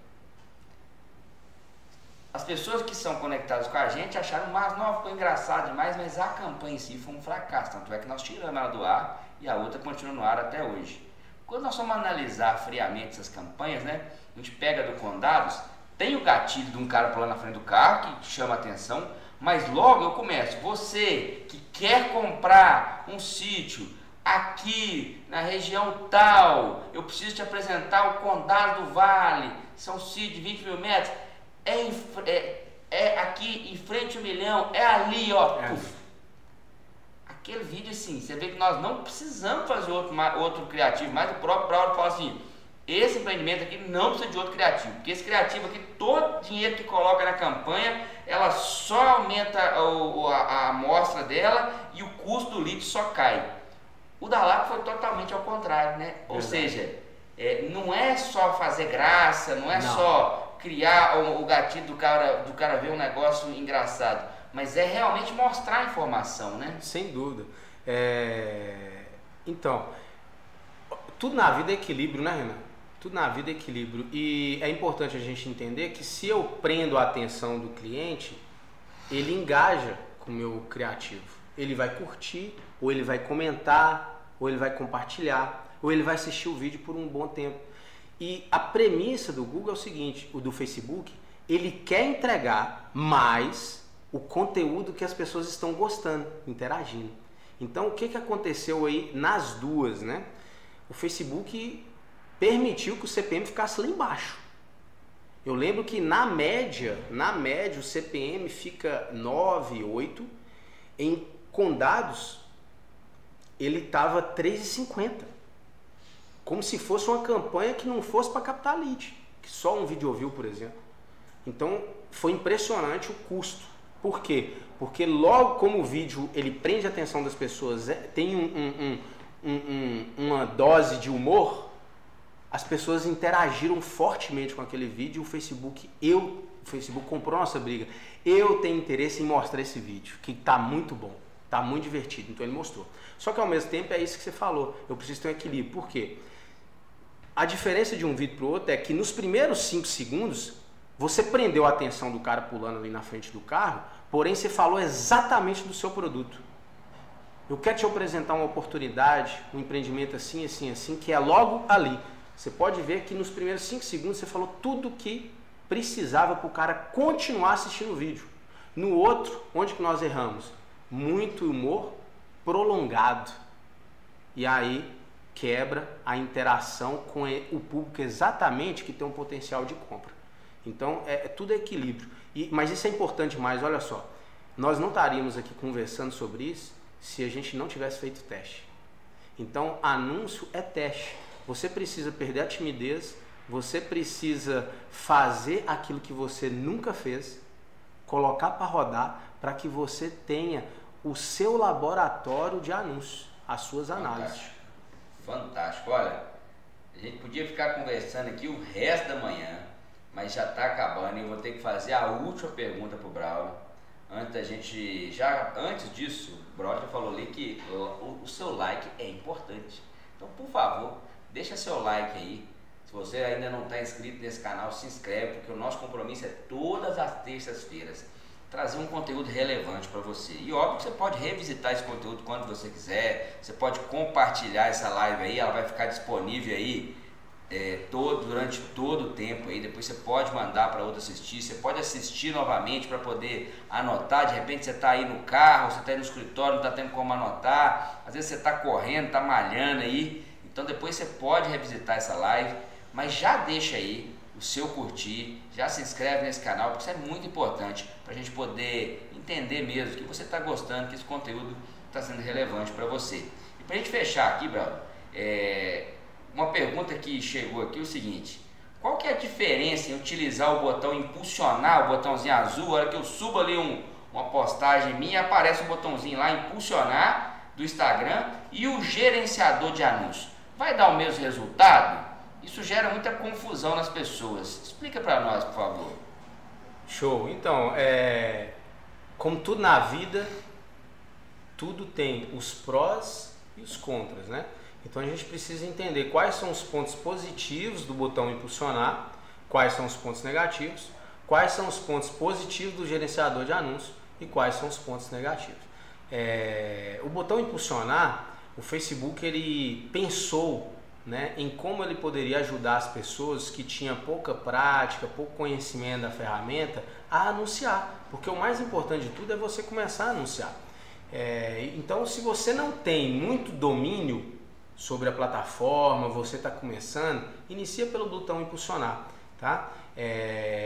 As pessoas que são conectadas com a gente acharam, mas não, ficou engraçado demais, mas a campanha em si foi um fracasso. Tanto é que nós tiramos ela do ar e a outra continua no ar até hoje. Quando nós vamos analisar friamente essas campanhas, né? A gente pega do Condados, tem o gatilho de um cara pulando na frente do carro que chama a atenção, mas logo eu começo, você que quer comprar um sítio aqui na região tal, eu preciso te apresentar o Condado do Vale, são sítios de 20 mil metros, é aqui em frente ao 1 milhão, é ali, ó. Aquele vídeo assim, você vê que nós não precisamos fazer outro criativo, mas o próprio Braulio fala assim, esse empreendimento aqui não precisa de outro criativo, porque esse criativo aqui, todo dinheiro que coloca na campanha, ela só aumenta a amostra dela e o custo do lead só cai. O da Lapa foi totalmente ao contrário, né? Ou seja, não é só fazer graça, não é só criar o gatilho do cara ver um negócio engraçado, mas é realmente mostrar a informação, né? Sem dúvida. Então, tudo na vida é equilíbrio, né, Renan? Tudo na vida é equilíbrio. E é importante a gente entender que se eu prendo a atenção do cliente, ele engaja com o meu criativo. Ele vai curtir, ou ele vai comentar, ou ele vai compartilhar, ou ele vai assistir o vídeo por um bom tempo. E a premissa do Google é o seguinte, o do Facebook, ele quer entregar mais o conteúdo que as pessoas estão gostando, interagindo. Então, o que aconteceu aí nas duas, né? O Facebook permitiu que o CPM ficasse lá embaixo. Eu lembro que na média o CPM fica 9, 8. Em condados, ele estava 3,50. Como se fosse uma campanha que não fosse para captar lead, que só um vídeo view, por exemplo. Então, foi impressionante o custo. Por quê? Porque logo como o vídeo ele prende a atenção das pessoas, tem uma dose de humor, as pessoas interagiram fortemente com aquele vídeo. O Facebook comprou nossa briga. Eu tenho interesse em mostrar esse vídeo, que está muito bom, está muito divertido. Então ele mostrou. Só que ao mesmo tempo é isso que você falou. Eu preciso ter um equilíbrio. Por quê? A diferença de um vídeo para o outro é que nos primeiros 5 segundos você prendeu a atenção do cara pulando ali na frente do carro, porém você falou exatamente do seu produto. Eu quero te apresentar uma oportunidade, um empreendimento assim, assim, assim, que é logo ali. Você pode ver que nos primeiros 5 segundos você falou tudo que precisava para o cara continuar assistindo o vídeo. No outro, onde que nós erramos? Muito humor prolongado. E aí quebra a interação com o público exatamente que tem um potencial de compra. Então, tudo é equilíbrio. Mas isso é importante mais, olha só. Nós não estaríamos aqui conversando sobre isso se a gente não tivesse feito teste. Então, anúncio é teste. Você precisa perder a timidez, você precisa fazer aquilo que você nunca fez, colocar para rodar, para que você tenha o seu laboratório de anúncios, as suas análises. Fantástico. Olha, a gente podia ficar conversando aqui o resto da manhã, mas já está acabando e eu vou ter que fazer a última pergunta para o Braulio. Antes disso, o Braulio já falou ali que o seu like é importante. Então, por favor, deixa seu like aí. Se você ainda não está inscrito nesse canal, se inscreve, porque o nosso compromisso é todas as terças-feiras trazer um conteúdo relevante para você. E óbvio que você pode revisitar esse conteúdo quando você quiser, você pode compartilhar essa live aí, ela vai ficar disponível aí durante todo o tempo aí. Depois você pode mandar para outro assistir, você pode assistir novamente para poder anotar. De repente você está aí no carro, você está aí no escritório, não está tendo como anotar, às vezes você está correndo, está malhando aí, então depois você pode revisitar essa live, mas já deixa aí o seu curtir, já se inscreve nesse canal, porque isso é muito importante para a gente poder entender mesmo que você está gostando, que esse conteúdo está sendo relevante para você. E para a gente fechar aqui, Braulio, uma pergunta que chegou aqui é o seguinte: qual que é a diferença em utilizar o botão impulsionar, o botãozinho azul, a hora que eu subo ali uma postagem minha, aparece um botãozinho lá, impulsionar, do Instagram, e o gerenciador de anúncios? Vai dar o mesmo resultado? Isso gera muita confusão nas pessoas. Explica para nós, por favor. Show. Então, como tudo na vida, tudo tem os prós e os contras, né? Então a gente precisa entender quais são os pontos positivos do botão impulsionar, quais são os pontos negativos, quais são os pontos positivos do gerenciador de anúncios e quais são os pontos negativos. O botão impulsionar, o Facebook ele pensou, né, em como ele poderia ajudar as pessoas que tinham pouca prática, pouco conhecimento da ferramenta a anunciar, porque o mais importante de tudo é você começar a anunciar. Então, se você não tem muito domínio sobre a plataforma, você está começando, inicia pelo botão impulsionar, tá?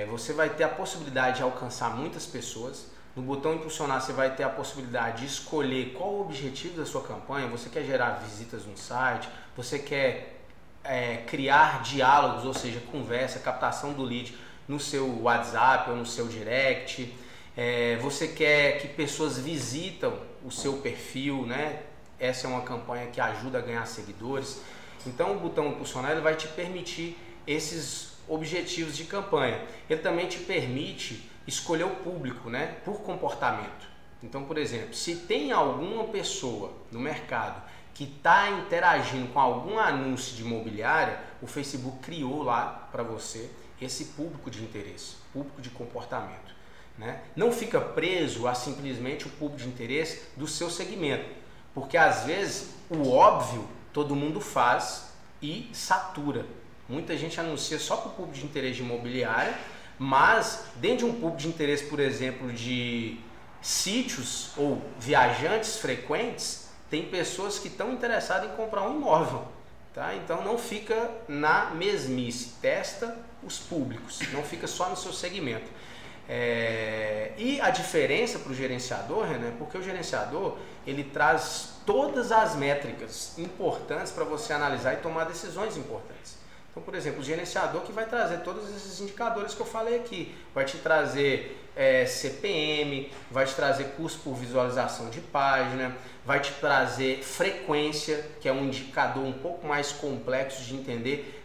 Você vai ter a possibilidade de alcançar muitas pessoas. No botão impulsionar você vai ter a possibilidade de escolher qual o objetivo da sua campanha. Você quer gerar visitas no site, você quer criar diálogos, ou seja, conversa, captação do lead no seu WhatsApp ou no seu direct. Você quer que pessoas visitam o seu perfil, né? Essa é uma campanha que ajuda a ganhar seguidores. Então o botão impulsionar ele vai te permitir esses objetivos de campanha. Ele também te permite escolher o público, né, por comportamento. Então, por exemplo, se tem alguma pessoa no mercado que está interagindo com algum anúncio de imobiliária, o Facebook criou lá para você esse público de interesse, público de comportamento, né? Não fica preso a simplesmente o público de interesse do seu segmento, porque às vezes o óbvio todo mundo faz e satura. Muita gente anuncia só para o público de interesse de imobiliária, mas dentro de um público de interesse, por exemplo, de sítios ou viajantes frequentes, tem pessoas que estão interessadas em comprar um imóvel, tá? Então não fica na mesmice, testa os públicos, não fica só no seu segmento. E a diferença para o gerenciador, Renan, porque o gerenciador ele traz todas as métricas importantes para você analisar e tomar decisões importantes. Então, por exemplo, o gerenciador que vai trazer todos esses indicadores que eu falei aqui, vai te trazer CPM, vai te trazer custo por visualização de página, vai te trazer frequência, que é um indicador um pouco mais complexo de entender,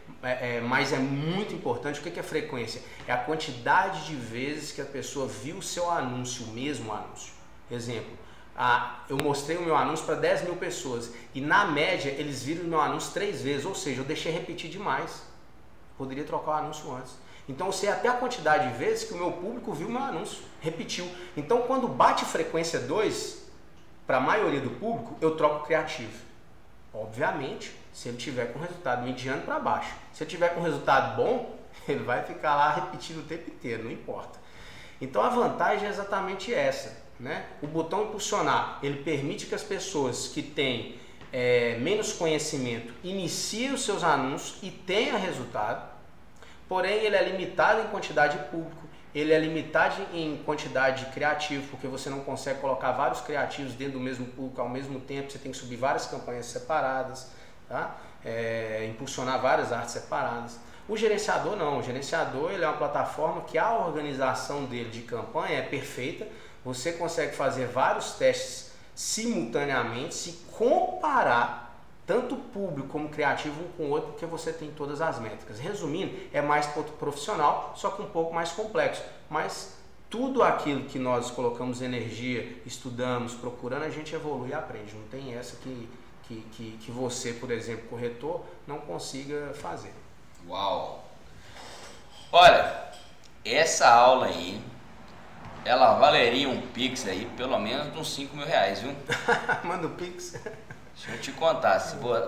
mas é muito importante. O que é frequência? É a quantidade de vezes que a pessoa viu o seu anúncio, o mesmo anúncio. Exemplo, eu mostrei o meu anúncio para 10 mil pessoas e na média eles viram o meu anúncio 3 vezes, ou seja, eu deixei repetir demais. Poderia trocar o anúncio antes. Então eu sei até a quantidade de vezes que o meu público viu o meu anúncio, repetiu. Então quando bate frequência 2, para a maioria do público, eu troco o criativo. Obviamente, se ele tiver com resultado mediano para baixo. Se ele tiver com resultado bom, ele vai ficar lá repetindo o tempo inteiro, não importa. Então a vantagem é exatamente essa, né? O botão impulsionar, ele permite que as pessoas que têm menos conhecimento iniciem os seus anúncios e tenham resultado, porém ele é limitado em quantidade de público, ele é limitado em quantidade de criativo, porque você não consegue colocar vários criativos dentro do mesmo público ao mesmo tempo, você tem que subir várias campanhas separadas, tá? Impulsionar várias artes separadas. O gerenciador não, o gerenciador ele é uma plataforma que a organização dele de campanha é perfeita, você consegue fazer vários testes simultaneamente, se comparar tanto público como criativo um com o outro, porque você tem todas as métricas. Resumindo, é mais profissional, só que um pouco mais complexo, mas tudo aquilo que nós colocamos energia, estudamos, procurando, a gente evolui e aprende. Não tem essa que você, por exemplo, corretor, não consiga fazer. Uau! Olha, essa aula aí, ela valeria um Pix aí, pelo menos uns 5 mil reais, viu? Manda o Pix. Deixa eu te contar,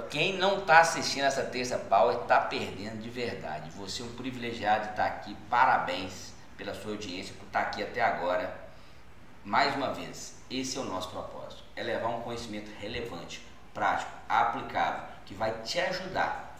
quem não está assistindo essa Terça Power está perdendo de verdade. Você é um privilegiado de estar aqui, parabéns pela sua audiência, por estar aqui até agora. Mais uma vez, esse é o nosso propósito, é levar um conhecimento relevante, prático, aplicável, que vai te ajudar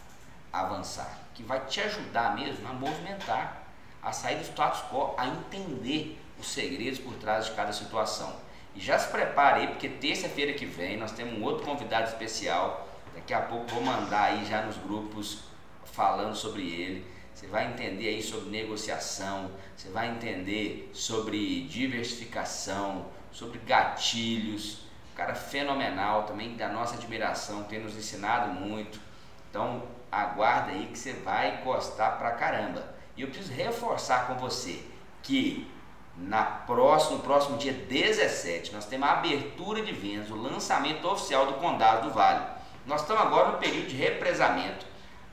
a avançar, que vai te ajudar mesmo a movimentar, a sair do status quo, a entender os segredos por trás de cada situação. E já se prepare aí, porque terça-feira que vem nós temos um outro convidado especial. Daqui a pouco vou mandar aí já nos grupos falando sobre ele. Você vai entender aí sobre negociação, você vai entender sobre diversificação, sobre gatilhos. Um cara fenomenal, também da nossa admiração, tem nos ensinado muito. Então aguarda aí que você vai gostar pra caramba. E eu preciso reforçar com você que no próximo dia 17, nós temos a abertura de vendas, o lançamento oficial do Condado do Vale. Nós estamos agora no período de represamento.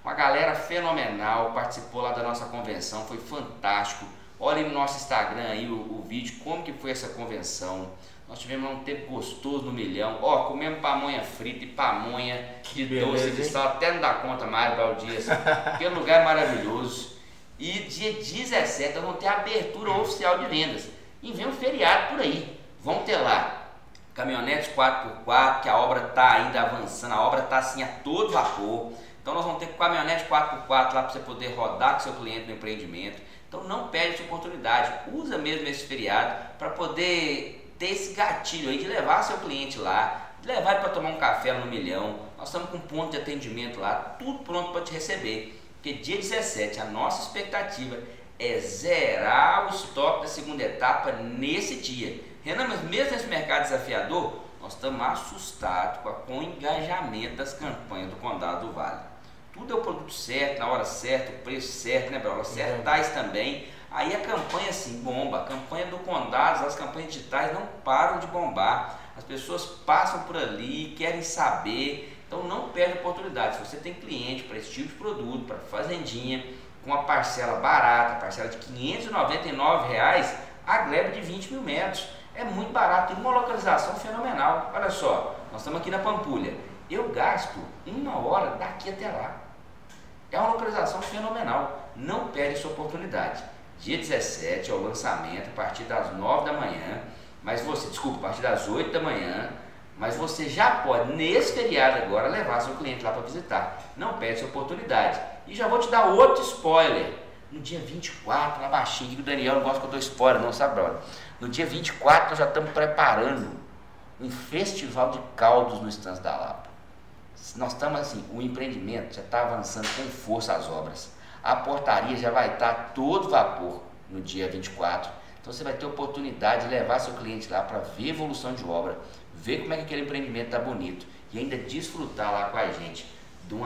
Uma galera fenomenal participou lá da nossa convenção, foi fantástico. Olhem no nosso Instagram aí o vídeo, como que foi essa convenção. Nós tivemos um tempo gostoso no Milhão. Comemos pamonha frita e pamonha de doce de sal, até não dá conta mais, Valdias. Aquele lugar é maravilhoso. E dia 17 nós vamos ter a abertura oficial de vendas. E vem um feriado por aí. Vão ter lá caminhonetes 4x4, que a obra está ainda avançando, a obra está assim a todo vapor. Então nós vamos ter caminhonete 4x4 lá para você poder rodar com seu cliente no empreendimento. Então não perde essa oportunidade. Usa mesmo esse feriado para poder ter esse gatilho aí de levar seu cliente lá, de levar ele para tomar um café no Milhão. Nós estamos com um ponto de atendimento lá, tudo pronto para te receber. Porque dia 17, a nossa expectativa é zerar o estoque da segunda etapa nesse dia. Renan, mas mesmo nesse mercado desafiador, nós estamos assustados com o engajamento das campanhas do Condado do Vale. Tudo é o produto certo, na hora certa, o preço certo, né, Bruno? Acertais também. Aí a campanha assim bomba, a campanha do Condados, as campanhas digitais não param de bombar. As pessoas passam por ali, querem saber, então não perde a oportunidade. Se você tem cliente para esse tipo de produto, para fazendinha, com uma parcela barata, parcela de R$ 599, a gleba de 20 mil metros. É muito barato, tem uma localização fenomenal. Olha só, nós estamos aqui na Pampulha. Eu gasto 1 hora daqui até lá. É uma localização fenomenal. Não perde essa oportunidade. Dia 17 é o lançamento, a partir das 9 da manhã. Mas você, desculpa, a partir das 8 da manhã. Mas você já pode, nesse feriado agora, levar seu cliente lá para visitar. Não perde essa oportunidade. E já vou te dar outro spoiler. No dia 24, lá baixinho, que o Daniel não gosta que eu dou spoiler, não, sabe, brother? No dia 24 nós já estamos preparando um festival de caldos no Estância da Lapa. Nós estamos assim, o empreendimento já está avançando com força as obras. A portaria já vai estar todo vapor no dia 24. Então você vai ter oportunidade de levar seu cliente lá para ver a evolução de obra, ver como é que aquele empreendimento está bonito e ainda desfrutar lá com a gente de um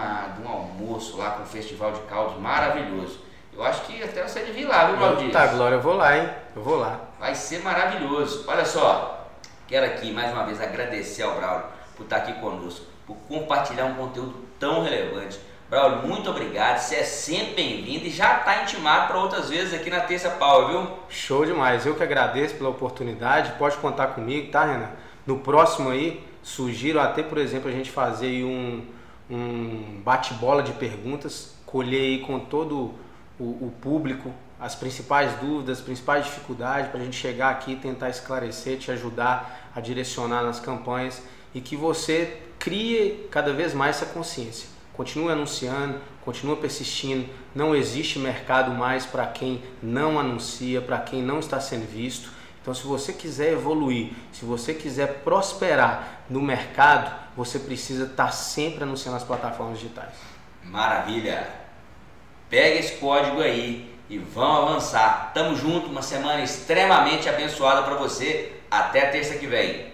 almoço lá com um festival de caldos maravilhoso. Eu acho que até você devia ir lá, viu, Claudio? Tá, Glória, eu vou lá, hein? Eu vou lá. Vai ser maravilhoso. Olha só, quero aqui mais uma vez agradecer ao Braulio por estar aqui conosco, por compartilhar um conteúdo tão relevante. Braulio, muito obrigado, você é sempre bem-vindo e já está intimado para outras vezes aqui na Terça Power, viu? Show demais, eu que agradeço pela oportunidade, pode contar comigo, tá, Renan? No próximo aí, sugiro até, por exemplo, a gente fazer aí um bate-bola de perguntas, colher aí com todo o público as principais dúvidas, as principais dificuldades, para a gente chegar aqui e tentar esclarecer, te ajudar a direcionar nas campanhas e que você crie cada vez mais essa consciência. Continue anunciando, continue persistindo, não existe mercado mais para quem não anuncia, para quem não está sendo visto. Então, se você quiser evoluir, se você quiser prosperar no mercado, você precisa estar sempre anunciando nas plataformas digitais. Maravilha! Pega esse código aí e vão avançar. Tamo junto, uma semana extremamente abençoada para você. Até terça que vem.